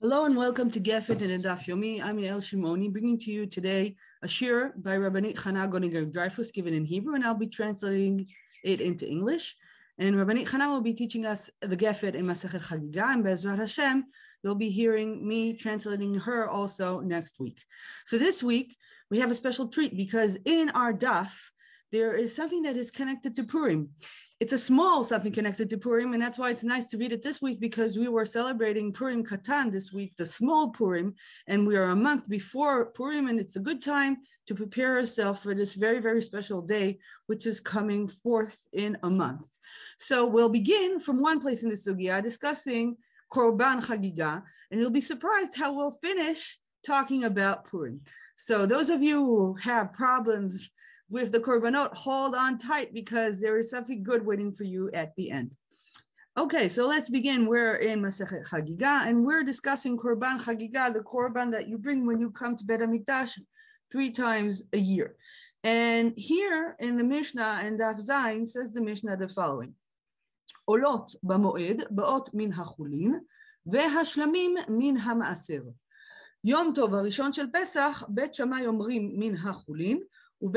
Hello and welcome to Gefet and Daf Yomi. I'm Yael Shimoni, bringing to you today a shir by Rabbanit Chana Goniger-Dreyfus given in Hebrew, and I'll be translating it into English. And Rabbanit Chana will be teaching us the Gefet in Masechet Chagiga, and Be'ezrat Hashem, you'll be hearing me translating her also next week. So this week, we have a special treat because in our daf, there is something that is connected to Purim. It's a small something connected to Purim, and that's why it's nice to read it this week, because we were celebrating Purim Katan this week, the small Purim, and we are a month before Purim, and it's a good time to prepare ourselves for this very, very special day, which is coming forth in a month. So we'll begin from one place in the Sugya, discussing Korban Chagiga, and you'll be surprised how we'll finish talking about Purim. So those of you who have problems with the korbanot, hold on tight, because there is something good waiting for you at the end. Okay, so let's begin. We're in Masechet Chagiga, and we're discussing Korban Chagiga, the korban that you bring when you come to Beit HaMikdash 3 times a year. And here in the Mishnah and Daf Zayin says the Mishnah the following: Olot b'moed ba'ot min hachulin vehashlamim min hamaaser. Yom Tov harishon shel Pesach Bet Shammai omrim min hachulin. So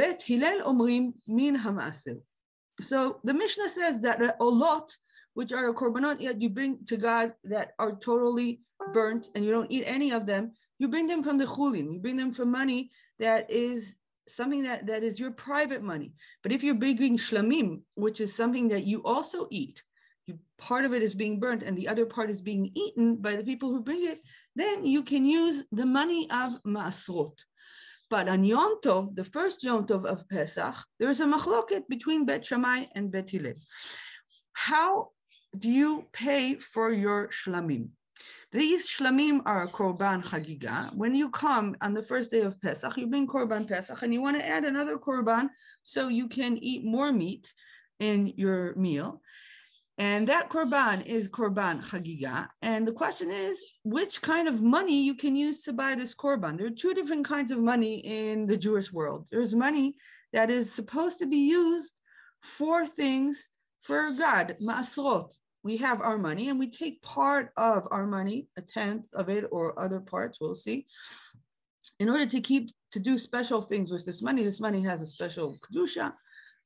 the Mishnah says that the olot, which are a korbanot that you bring to God that are totally burnt and you don't eat any of them, you bring them from the chulin, you bring them from money that is something that is your private money. But if you're bringing shlamim, which is something that you also eat, part of it is being burnt and the other part is being eaten by the people who bring it, then you can use the money of maasrot. But on Yom Tov, the first Yom Tov of Pesach, there is a machloket between Bet Shammai and Bet Hillel. How do you pay for your shlamim? These shlamim are korban chagiga. When you come on the first day of Pesach, you bring korban Pesach, and you want to add another korban so you can eat more meat in your meal. And that korban is korban chagiga. And the question is, which kind of money you can use to buy this korban? There are 2 different kinds of money in the Jewish world. There's money that is supposed to be used for things for God, ma'asrot. We have our money and we take part of our money, a tenth of it or other parts, we'll see, in order to do special things with this money. This money has a special kedusha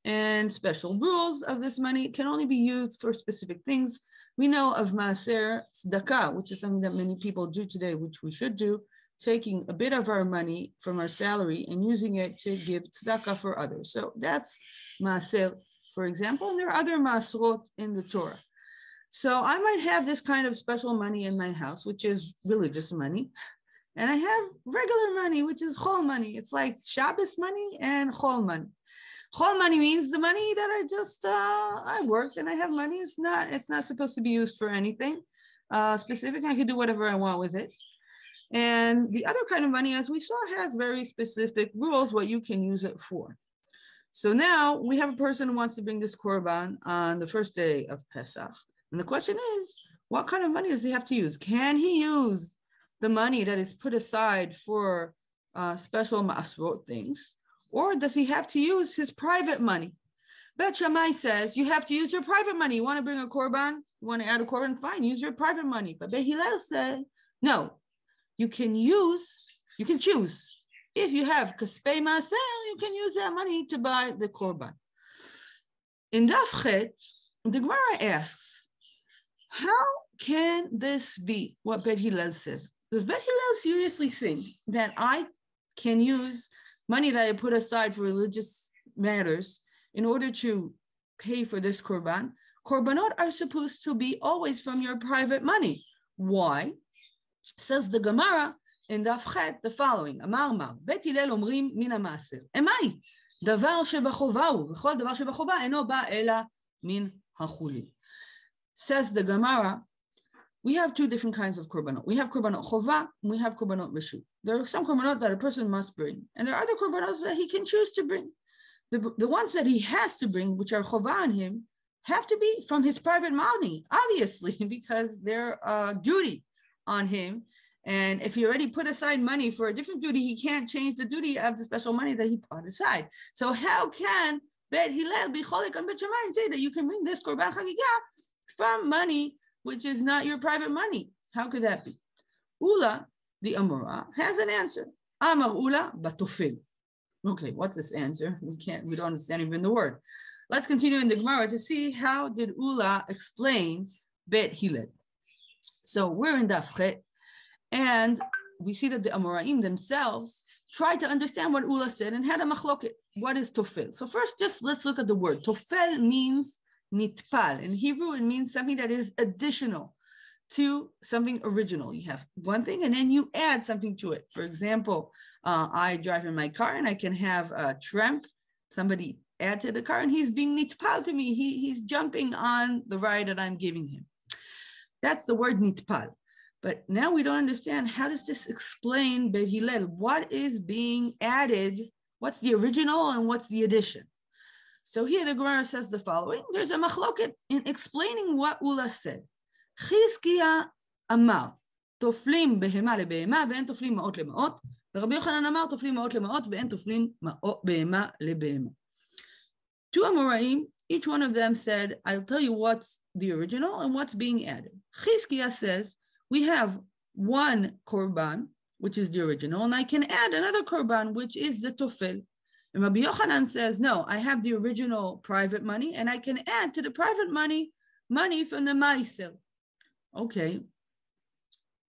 and special rules of this money. It can only be used for specific things. We know of maaser tzedakah, which is something that many people do today, which we should do, taking a bit of our money from our salary and using it to give tzedakah for others. So that's maaser, for example, and there are other maasrot in the Torah. So I might have this kind of special money in my house, which is religious money, and I have regular money, which is chol money. It's like Shabbos money and chol money. Chol money means the money that I worked and I have money. It's not supposed to be used for anything specific. I can do whatever I want with it. And the other kind of money, as we saw, has very specific rules what you can use it for. So now we have a person who wants to bring this korban on the first day of Pesach. And the question is, what kind of money does he have to use? Can he use the money that is put aside for special ma'asrot things? Or does he have to use his private money? Bet Shammai says you have to use your private money. You want to bring a korban? You want to add a korban? Fine, use your private money. But Bet Hillel said, no, you can choose. If you have kaspei maaser, you can use that money to buy the korban. In Daf Chet, the Gemara asks, how can this be what Bet Hillel says? Does Bet Hillel seriously think that I can use money that I put aside for religious matters in order to pay for this korban? Korbanot are supposed to be always from your private money. Why? Says the Gemara in Daf Chet the following: Amar Mar, Bet Hillel omrim min hamaaser. Emai, davar shebachova hu, v'chol davar shebachova eno ba ela min hachulin. Says the Gemara, we have 2 different kinds of korbanot. We have korbanot chova, and we have korbanot reshut. There are some korbanot that a person must bring, and there are other korbanot that he can choose to bring. The ones that he has to bring, which are chova on him, have to be from his private money, obviously, because they're a duty on him. And if he already put aside money for a different duty, he can't change the duty of the special money that he put aside. So how can Bet Hillel be cholik on Bet Shammai and say that you can bring this korban chagiga from money which is not your private money? How could that be? Ula, the Amora, has an answer. Amar Ula batofil. Okay, what's this answer? We don't understand even the word. Let's continue in the Gemara to see how did Ula explain Bet Hillel. So we're in Daf Chet, and we see that the Amoraim themselves tried to understand what Ula said and had a machloket. What is tofel? So first, just let's look at the word. Tofel means nitpal. In Hebrew, it means something that is additional to something original. You have one thing and then you add something to it. For example, I drive in my car and I can have a tramp, somebody add to the car, and he's being nitpal to me. He's jumping on the ride that I'm giving him. That's the word nitpal. But now we don't understand, how does this explain Bet Hillel? What is being added? What's the original and what's the addition? So here the Gemara says the following. There's a machloket in explaining what Ula said. Chizkiya amar, toflim behema lebehema ve'en toflim ma'ot lema'ot, ורבי יוחנן אמר תופלים מעות למעות ואין תופלים בהמה לבהמה. Two Amoraim, each one of them said, I'll tell you what's the original and what's being added. Chizkiya says, we have one korban, which is the original, and I can add another korban, which is the tofel. And Rabbi Yochanan says, no, I have the original private money, and I can add to the private money from the ma'aser. Okay,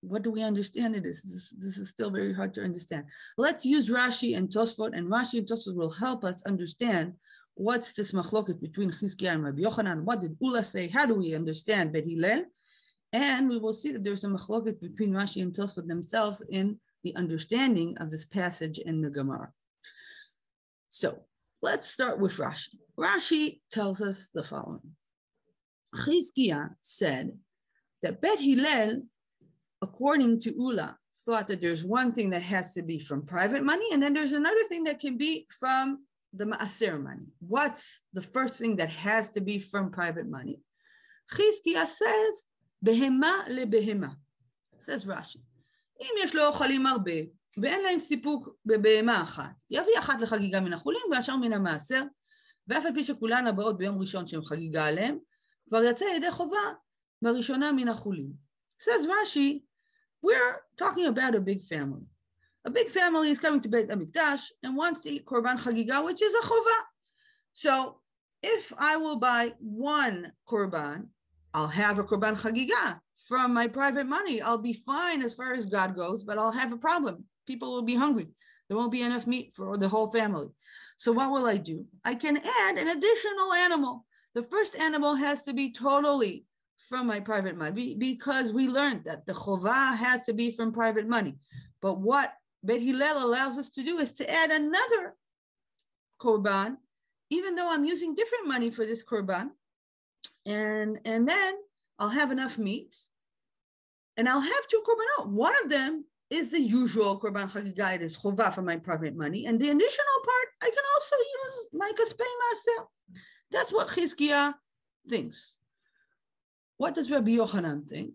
what do we understand in this? This is still very hard to understand. Let's use Rashi and Tosfot, and Rashi and Tosfot will help us understand what's this machloket between Chizkiya and Rabbi Yochanan. What did Ula say? How do we understand Bet Hillel? And we will see that there's a machloket between Rashi and Tosfot themselves in the understanding of this passage in the Gemara. So let's start with Rashi. Rashi tells us the following. Chizkiya said that Bet Hillel, according to Ula, thought that there's one thing that has to be from private money, and then there's another thing that can be from the ma'aser money. What's the first thing that has to be from private money? Chizkiya says, behema lebehema. Says Rashi, אם יש לו אוכלים הרבה, ואין להם סיפוק בבהמה אחת, יביא אחת לחגיגה מן החולין והשאר מן המעשר, ואף על פי שכולן הבאות ביום ראשון שהם חגיגה עליהם, כבר יצא ידי חובה בראשונה מן החולין. Says Rashi, we're talking about a big family. A big family is coming to Beit HaMikdash and wants to eat korban chagiga, which is a chova. So if I will buy one korban, I'll have a korban chagiga from my private money. I'll be fine as far as God goes, but I'll have a problem. People will be hungry. There won't be enough meat for the whole family. So what will I do? I can add an additional animal. The first animal has to be totally from my private money, because we learned that the chovah has to be from private money. But what Bet Hillel allows us to do is to add another korban, even though I'm using different money for this korban, and then I'll have enough meat, and I'll have two korbanot. One of them is the usual korban chagiga, it is chovah from my private money, and the additional part I can also use my kaspei ma'aser. That's what Chizkiya thinks. What does Rabbi Yochanan think?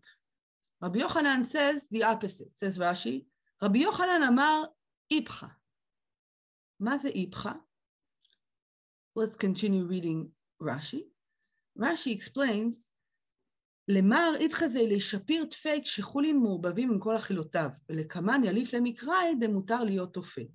Rabbi Yochanan says the opposite. Says Rashi, Rabbi Yochanan amar ipcha. Ma ze ipcha? Let's continue reading Rashi. Rashi explains, למר איתך זה לשפיר תפק שחולין מעורבבים עם כל אכילותיו, ולכמן יליף למקראי דמותר להיות תופל.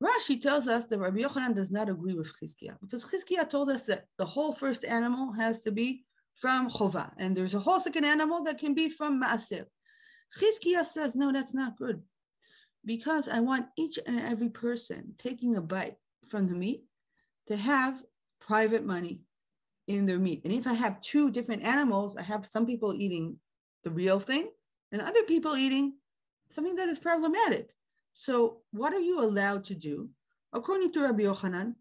Rashi tells us that Rabbi Yochanan does not agree with Chizkiya, because Chizkiya told us that the whole first animal has to be from chovah, and there's a whole second animal that can be from ma'aser. Chizkiya says, no, that's not good, because I want each and every person taking a bite from the meat to have private money in their meat. And if I have two different animals, I have some people eating the real thing and other people eating something that is problematic. So what are you allowed to do? According to Rabbi Yochanan,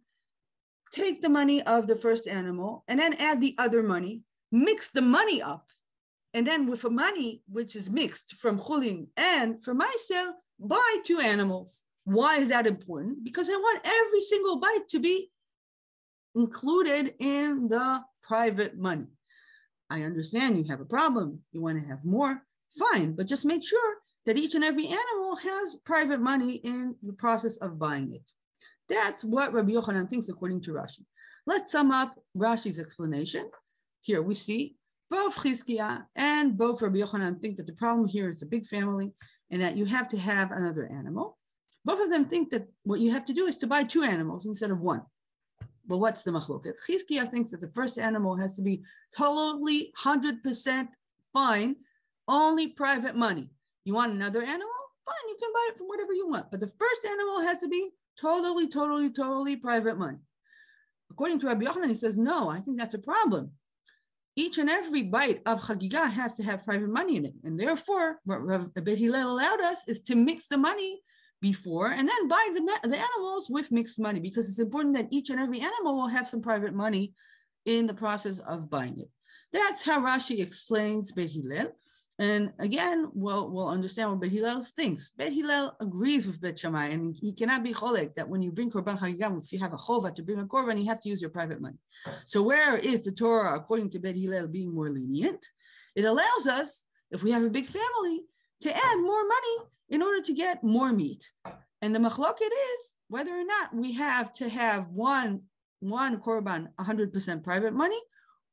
take the money of the first animal and then add the other money, mix the money up, and then with the money which is mixed from chulin and from ma'aser, buy two animals. Why is that important? Because I want every single bite to be included in the private money. I understand you have a problem. You want to have more, fine, but just make sure that each and every animal has private money in the process of buying it. That's what Rabbi Yochanan thinks according to Rashi. Let's sum up Rashi's explanation. Here we see, Both Chizkiah and both Rabbi Yochanan think that the problem here is a big family and that you have to have another animal. Both of them think that what you have to do is to buy 2 animals instead of 1. But what's the machloket? Chizkiah thinks that the first animal has to be totally 100% fine, only private money. You want another animal? Fine, you can buy it from whatever you want. But the first animal has to be totally private money. According to Rabbi Yochanan, he says, no, I think that's a problem. Each and every bite of Chagigah has to have private money in it. And therefore, what Rabbi Hillel allowed us is to mix the money before and then buy the animals with mixed money, because it's important that each and every animal will have some private money in the process of buying it. That's how Rashi explains Beit Hillel. And again, we'll understand what Beit Hillel thinks. Beit Hillel agrees with Beit Shammai, and he cannot be cholek that when you bring Korban Chagigah, if you have a chova to bring a korban, you have to use your private money. So where is the Torah, according to Beit Hillel, being more lenient? It allows us, if we have a big family, to add more money in order to get more meat. And the machloket is whether or not we have to have one korban 100% private money,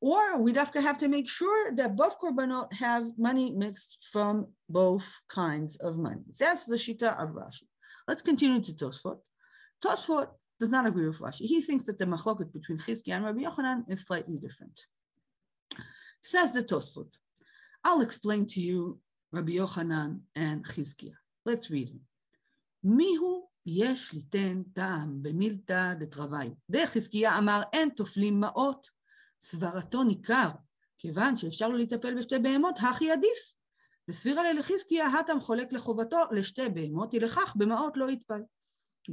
or we'd have to make sure that both korbanot have money mixed from both kinds of money. That's the shita of Rashi. Let's continue to Tosfot. Tosfot does not agree with Rashi. He thinks that the machloket between Chizkiah and Rabbi Yochanan is slightly different. Says the Tosfot, I'll explain to you Rabbi Yochanan and Chizkiah. Let's read him. Mihu yesh liten ta'am במילתא דתרווי. דחזקיה אמר אין תופלים מעות. סברתו ניכר, כיוון שאפשר לו לטפל בשתי בהמות, הכי עדיף. לסבירה לחזקיה, התם חולק לחובתו לשתי בהמות, לכך במעות לא יטפל.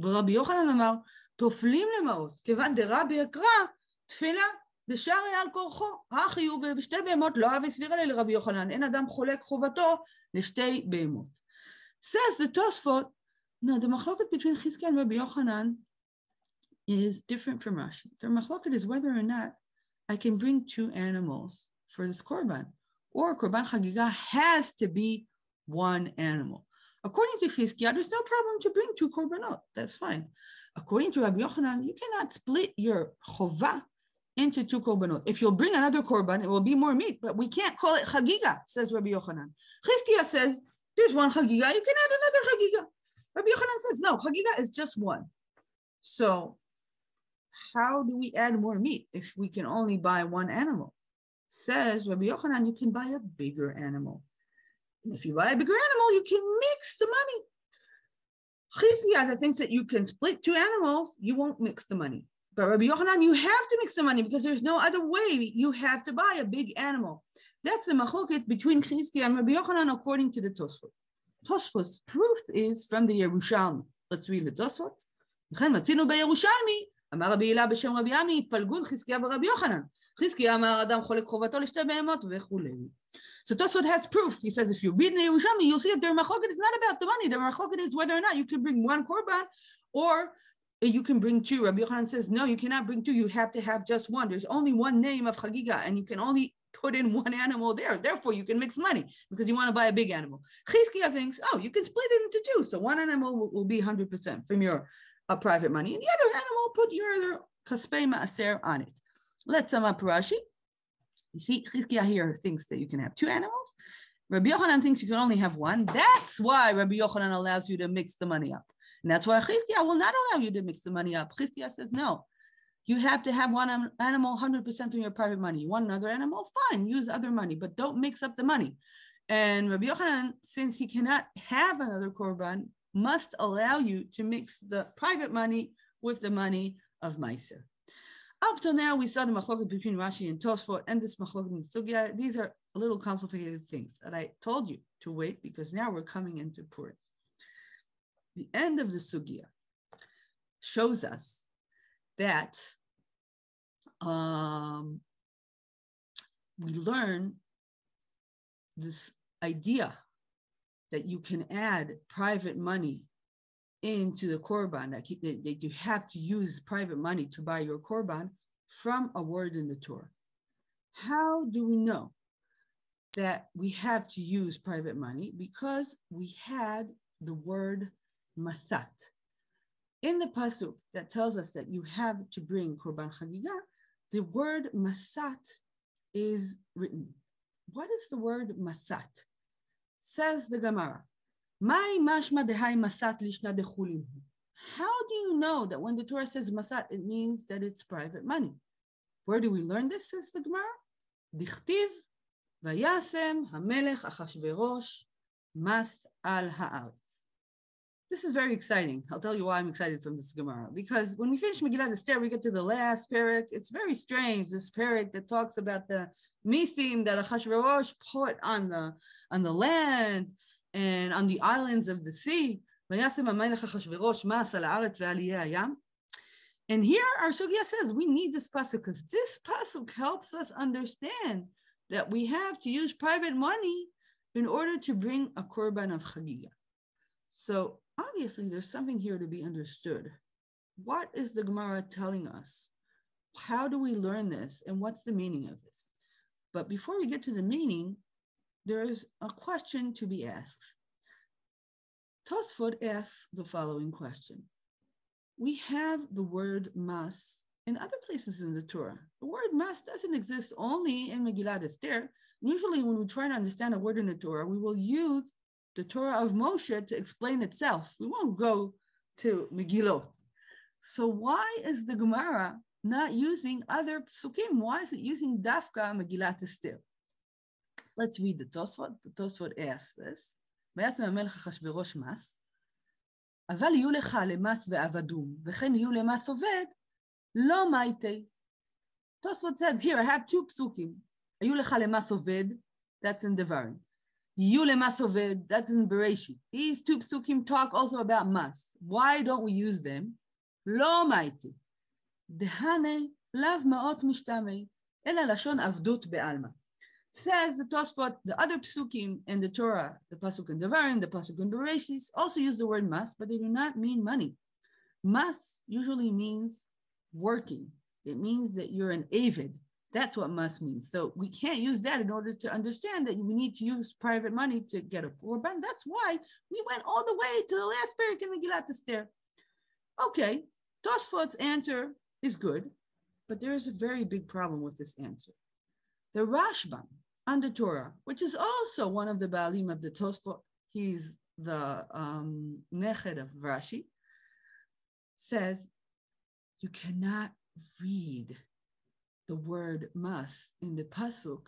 ורבי יוחנן אמר, תופלים למעות, כיוון דרבי אקרא, תפילה, דשארי על כורחו, הכי הוא בשתי בהמות, לא אבי סבירה לרבי יוחנן, אין אדם חולק חובתו לשתי בהמות. Says the Tosfot, no, the machloket between Chizkiah and Rabbi Yochanan is different from Rashi. The machloket is whether or not I can bring 2 animals for this korban, or korban chagigah has to be 1 animal. According to Chizkiah, there's no problem to bring 2 korbanot. That's fine. According to Rabbi Yochanan, you cannot split your chovah into 2 korbanot. If you'll bring another korban, it will be more meat, but we can't call it chagigah, says Rabbi Yochanan. Chizkiah says, there's 1 chagigah, you can add another chagigah. Rabbi Yochanan says, no, chagigah is just 1. So how do we add more meat if we can only buy 1 animal? Says Rabbi Yochanan, you can buy a bigger animal. And if you buy a bigger animal, you can mix the money. Chizkiah thinks that you can split 2 animals, you won't mix the money. But Rabbi Yochanan, you have to mix the money because there's no other way. You have to buy a big animal. That's the machloket between Chizkiah and Rabbi Yochanan according to the Tosfot. Tosfot's proof is from the Yerushalmi. Let's read the Tosfot. וכן מצינו בירושלמי, אמר רבי הילה בשם רבי עמי, התפלגות חזקיה ורבי יוחנן. חזקיה אמר אדם חולק חובתו לשתי בהמות וכולי. So Tosfot has proof. He says if you read in the Yerushalmi, you'll see that their machloket is not about the money. Their machloket is whether or not you can bring 1 korban or you can bring 2. Rabbi Yochanan says, no, you cannot bring 2. You have to have just 1. There's only 1 name of Chagigah, and you can only put in 1 animal there. Therefore, you can mix money because you want to buy a big animal. Chizkiah thinks, oh, you can split it into 2. So 1 animal will be 100% from your private money. And the other animal, put your other kaspei maaser on it. Let's sum up Rashi. You see, Chizkiah here thinks that you can have 2 animals. Rabbi Yochanan thinks you can only have 1. That's why Rabbi Yochanan allows you to mix the money up. And that's why Chizkiah will not allow you to mix the money up. Chizkiah says, no, you have to have 1 animal 100% from your private money. You want another animal? Fine, use other money, but don't mix up the money. And Rabbi Yochanan, since he cannot have another korban, must allow you to mix the private money with the money of Meiser. Up till now, we saw the machloket between Rashi and Tosfot and this machloket in Sugya. These are a little complicated things that I told you to wait because now we're coming into Purim. The end of the Sugya shows us that we learn this idea that you can add private money into the korban, that you have to use private money to buy your korban from a word in the Torah. How do we know that we have to use private money? Because we had the word masat. In the pasuk that tells us that you have to bring korban chagigah, the word masat is written. what is the word masat? Says the Gemara, Mai mashma dehai masat lishna dechulin. How do you know that when the Torah says masat, it means that it's private money? Where do we learn this, says the Gemara? Dichtiv vayasem hamelech achashverosh mas al haaretz. This is very exciting. I'll tell you why I'm excited from this Gemara. Because when we finish Megillat Esther, we get to the last parak. It's very strange, this parak that talks about the mithim that Achashverosh put on the land and on the islands of the sea. And here our Sugya says we need this pasuk because this pasuk helps us understand that we have to use private money in order to bring a korban of Chagiga. So obviously there's something here to be understood. What is the Gemara telling us? How do we learn this? And what's the meaning of this? But before we get to the meaning, there's a question to be asked. Tosfot asks the following question. We have the word mas in other places in the Torah. The word mas doesn't exist only in Megillat Esther. Usually when we try to understand a word in the Torah, we will use the Torah of Moshe to explain itself. We won't go to Megillot. So why is the Gemara not using other psukim? Why is it using Dafka Megillat Esther? Let's read the Tosfot. The Tosfot asks this. וישם המלך אחשוורוש מס, אבל יהיו לך למס ועבדום, וכן יהיו למס עובד, לא מייטי. Tosfot said, here I have two psukim. היהיו לך למס עובד, that's in Devarim. יהיו למס עובד, that's in Bereshit. These two psukim talk also about mas. Why don't we use them? לא מייטי. דהנה לאו מאות משתמי, אלא לשון עבדות בעלמא. Says the Tosfot, the other psukim in the Torah, the pasuk in Devarim, the pasuk in Bereshit, also use the word mas, but they do not mean money. Mas usually means working. It means that you're an avid. That's what mas means. So we can't use that in order to understand that we need to use private money to get a korban. That's why we went all the way to the last parak in Megillat Esther. Okay, Tosfot's answer is good, but there is a very big problem with this answer. The Rashbam on the Torah, which is also one of the Baalim of the Tosfot, he's the Neched of Rashi, says you cannot read the word mas in the pasuk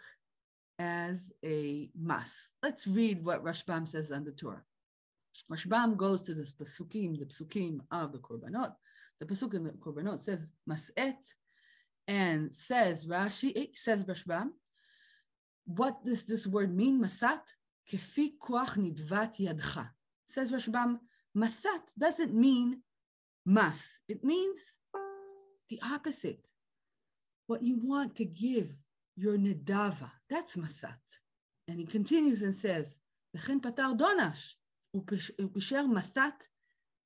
as a mas. Let's read what Rashbam says on the Torah. Rashbam goes to this pasukim, the psukim of the korbanot. The pasuk in the korbanot says mas'et, and says Rashi, says Rashbam, what does this word mean, masat? Kefi koach nidvat yadcha. Says Rashbam, masat doesn't mean mas. It means the opposite. What you want to give, your nedava, that's masat. And he continues and says, V'chen patar donash, upisher masat,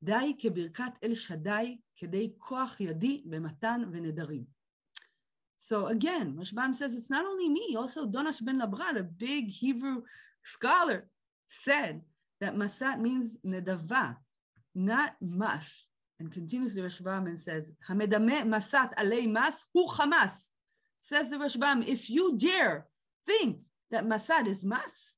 dai kebirkat el shaddai, kedei koach yadi b'matan v'nedarim. So again, Rashbam says it's not only me, also Donash ben Labrat, a big Hebrew scholar, said that masat means nedava, not mas. And continues the Rashbam and says, Hamedame masat alei mas hu chamas. Says the Rashbam, if you dare think that masat is mas,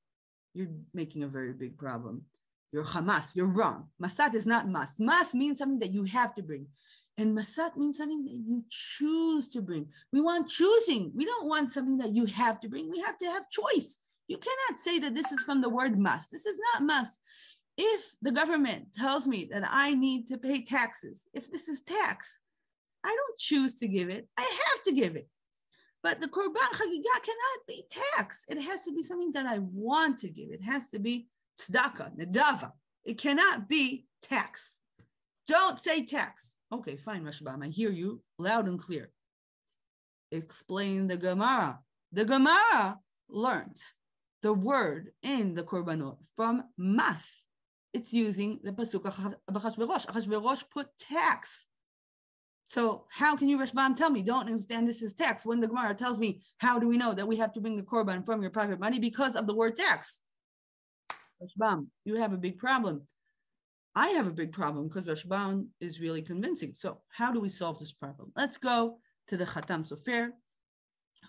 you're making a very big problem. You're chamas, you're wrong. Masat is not mas. Mas means something that you have to bring. And masat means something that you choose to bring. We want choosing. We don't want something that you have to bring. We have to have choice. You cannot say that this is from the word mas. This is not mas. If the government tells me that I need to pay taxes, if this is tax, I don't choose to give it. I have to give it. But the korban chagiga cannot be tax. It has to be something that I want to give. It has to be tzedakah, nedava. It cannot be tax. Don't say tax. Okay, fine, Rashbam, I hear you loud and clear. Explain the Gemara. The Gemara learned the word in the korbanot from mas. It's using the pasuk of Achashverosh. Achashverosh put tax. So how can you, Rashbam, tell me, don't understand this is tax, when the Gemara tells me, how do we know that we have to bring the korban from your private money? Because of the word tax. Rashbam, you have a big problem. I have a big problem because Rashbam is really convincing. So how do we solve this problem? Let's go to the Khatam Sofer.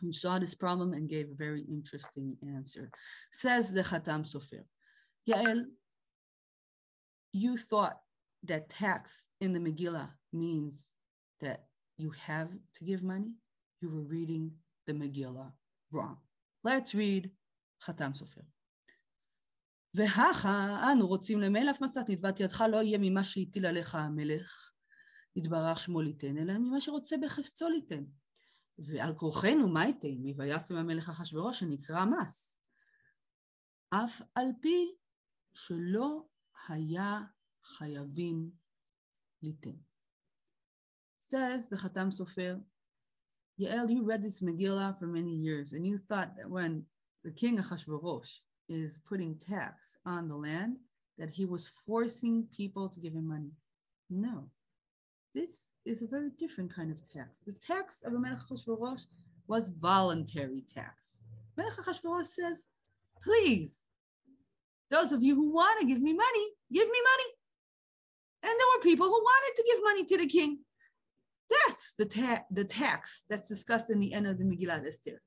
who saw this problem and gave a very interesting answer. Says the Khatam Sofer, Yael, you thought that tax in the Megillah means that you have to give money? You were reading the Megillah wrong. Let's read Khatam Sofer. והכה אנו רוצים למלך מצת נדבת ידך לא יהיה ממה שהטיל עליך המלך יתברך שמו ליתן, אלא ממה שרוצה בחפצו ליתן. ועל כורחנו מה ייתן? וישם המלך אחשוורוש שנקרא מס. אף על פי שלא היה חייבים ליתן. Says the Khatam Sofer, Yael, you read this Megillah for many years, and you thought that when the king Ahasuerus is putting tax on the land, that he was forcing people to give him money. No, this is a very different kind of tax. The tax of Melech Ahasuerus was voluntary tax. Melech Ahasuerus says, please, those of you who want to give me money, give me money. And there were people who wanted to give money to the king. That's the tax that's discussed in the end of the Megillat Esther.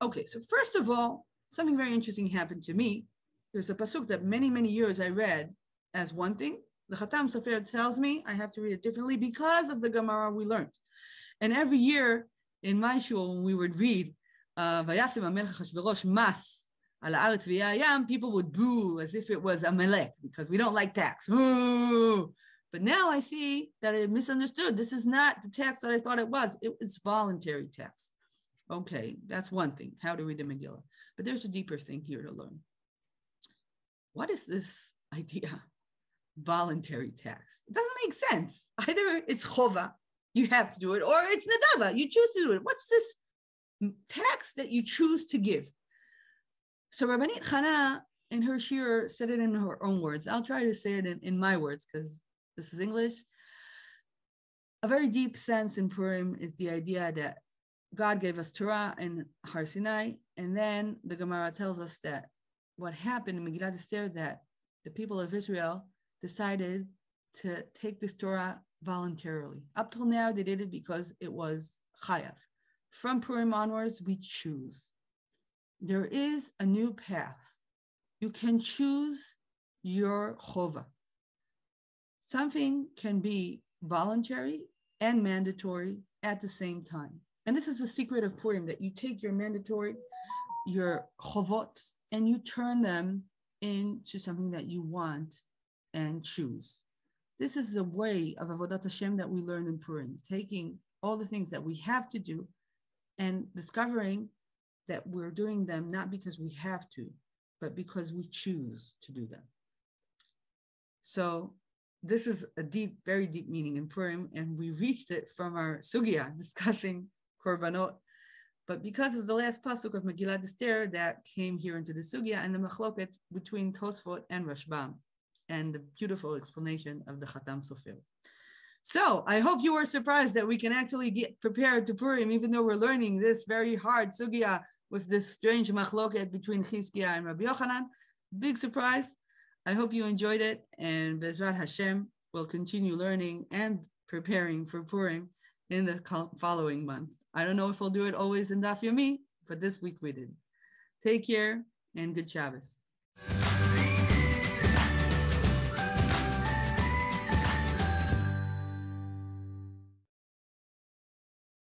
Okay, so first of all, something very interesting happened to me. There's a pasuk that many, many years I read as one thing. The Khatam Sofer tells me I have to read it differently because of the Gemara we learned. And every year in my shul, when we would read Vayasim HaMelech Achashverosh Mas Al Haaretz V'Yayam, people would boo as if it was Amalek because we don't like tax. Boo! But now I see that I misunderstood. This is not the tax that I thought it was. It's voluntary tax. Okay, that's one thing, how to read the Megillah. But there's a deeper thing here to learn. What is this idea? Voluntary tax. It doesn't make sense. Either it's chova, you have to do it, or it's nadava, you choose to do it. What's this tax that you choose to give? So Rabbanit Chana, in her shir, said it in her own words. I'll try to say it in my words, because this is English. A very deep sense in Purim is the idea that God gave us Torah in Har Sinai, and then the Gemara tells us that what happened in Megillat Esther, that the people of Israel decided to take this Torah voluntarily. Up till now, they did it because it was chayav. From Purim onwards, we choose. There is a new path. You can choose your chova. Something can be voluntary and mandatory at the same time. And this is the secret of Purim, that you take your mandatory, your chovot, and you turn them into something that you want and choose. This is a way of Avodat Hashem that we learn in Purim, taking all the things that we have to do and discovering that we're doing them not because we have to, but because we choose to do them. So this is a deep, very deep meaning in Purim, and we reached it from our sugya discussing korbanot. But because of the last pasuk of Megillat Esther, that came here into the sugya and the machloket between Tosfot and Rashbam, and the beautiful explanation of the Khatam Sofer. So I hope you were surprised that we can actually get prepared to Purim, even though we're learning this very hard sugya with this strange machloket between Chizkiah and Rabbi Yochanan. Big surprise. I hope you enjoyed it, and Bezrat Hashem will continue learning and preparing for Purim in the following month. I don't know if we'll do it always in Daf Yomi, but this week we did. Take care and good Shabbos.